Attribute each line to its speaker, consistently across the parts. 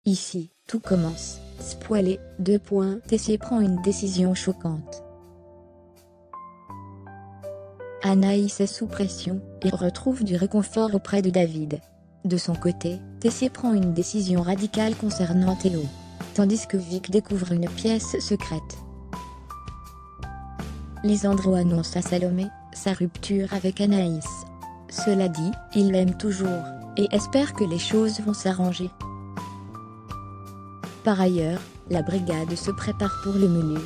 Speaker 1: Ici, tout commence. Spoilé, Tessier prend une décision choquante. Anaïs est sous pression, et retrouve du réconfort auprès de David. De son côté, Tessier prend une décision radicale concernant Théo. Tandis que Vic découvre une pièce secrète. Lisandro annonce à Salomé sa rupture avec Anaïs. Cela dit, il l'aime toujours, et espère que les choses vont s'arranger. Par ailleurs, la brigade se prépare pour le menu.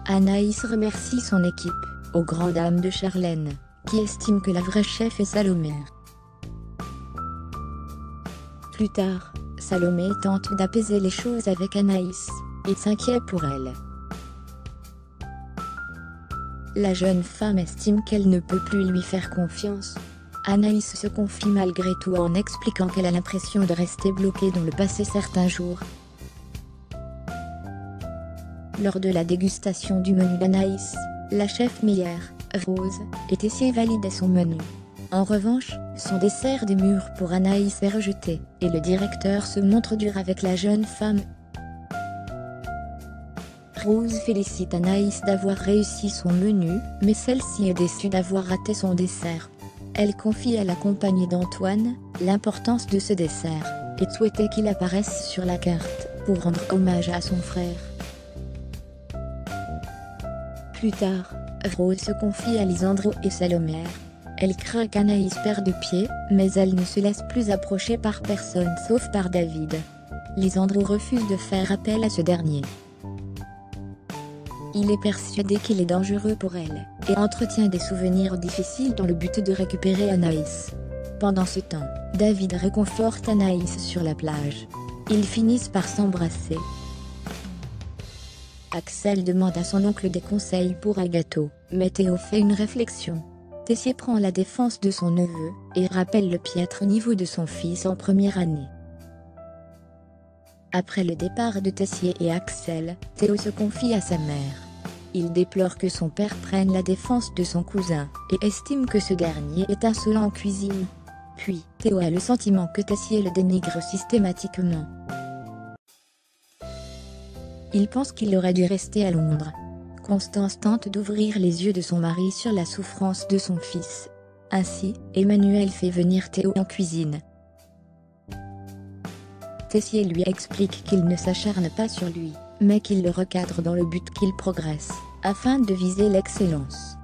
Speaker 1: Anaïs remercie son équipe, aux grandes dames de Charlène, qui estime que la vraie chef est Salomé. Plus tard, Salomé tente d'apaiser les choses avec Anaïs, et s'inquiète pour elle. La jeune femme estime qu'elle ne peut plus lui faire confiance. Anaïs se confie malgré tout en expliquant qu'elle a l'impression de rester bloquée dans le passé certains jours. Lors de la dégustation du menu d'Anaïs, la chef meilleure, Rose, et Tessier validaient son menu. En revanche, son dessert des mûres pour Anaïs est rejeté, et le directeur se montre dur avec la jeune femme. Rose félicite Anaïs d'avoir réussi son menu, mais celle-ci est déçue d'avoir raté son dessert. Elle confie à la compagnie d'Antoine l'importance de ce dessert, et souhaitait qu'il apparaisse sur la carte, pour rendre hommage à son frère. Plus tard, Rose se confie à Lisandro et Salomé. Elle craint qu'Anaïs perde pied, mais elle ne se laisse plus approcher par personne sauf par David. Lisandro refuse de faire appel à ce dernier. Il est persuadé qu'il est dangereux pour elle, et entretient des souvenirs difficiles dans le but de récupérer Anaïs. Pendant ce temps, David réconforte Anaïs sur la plage. Ils finissent par s'embrasser. Axel demande à son oncle des conseils pour un gâteau, mais Théo fait une réflexion. Tessier prend la défense de son neveu, et rappelle le piètre niveau de son fils en première année. Après le départ de Tessier et Axel, Théo se confie à sa mère. Il déplore que son père prenne la défense de son cousin, et estime que ce dernier est insolent en cuisine. Puis, Théo a le sentiment que Tessier le dénigre systématiquement. Il pense qu'il aurait dû rester à Londres. Constance tente d'ouvrir les yeux de son mari sur la souffrance de son fils. Ainsi, Emmanuel fait venir Théo en cuisine. Tessier lui explique qu'il ne s'acharne pas sur lui, mais qu'il le recadre dans le but qu'il progresse, afin de viser l'excellence.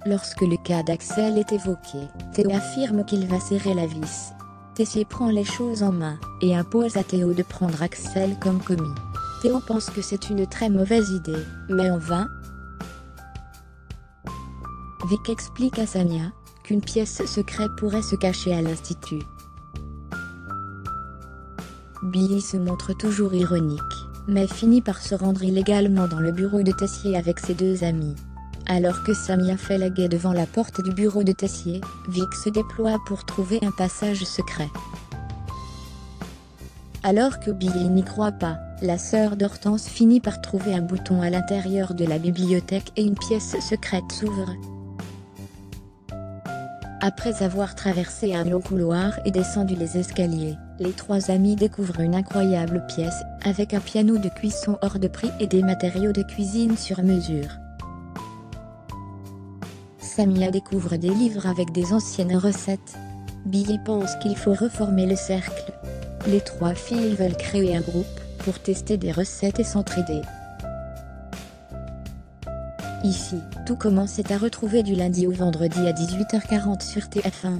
Speaker 1: Lorsque le cas d'Axel est évoqué, Théo affirme qu'il va serrer la vis. Tessier prend les choses en main, et impose à Théo de prendre Axel comme commis. Théo pense que c'est une très mauvaise idée, mais en vain. Vic explique à Samia qu'une pièce secrète pourrait se cacher à l'Institut. Billy se montre toujours ironique, mais finit par se rendre illégalement dans le bureau de Tessier avec ses deux amis. Alors que Samia fait la guet devant la porte du bureau de Tessier, Vic se déploie pour trouver un passage secret. Alors que Billy n'y croit pas, la sœur d'Hortense finit par trouver un bouton à l'intérieur de la bibliothèque et une pièce secrète s'ouvre. Après avoir traversé un long couloir et descendu les escaliers, les trois amis découvrent une incroyable pièce, avec un piano de cuisson hors de prix et des matériaux de cuisine sur mesure. Samia découvre des livres avec des anciennes recettes. Billy pense qu'il faut reformer le cercle. Les trois filles veulent créer un groupe, pour tester des recettes et s'entraider. Ici, tout commence à retrouver du lundi au vendredi à 18h40 sur TF1.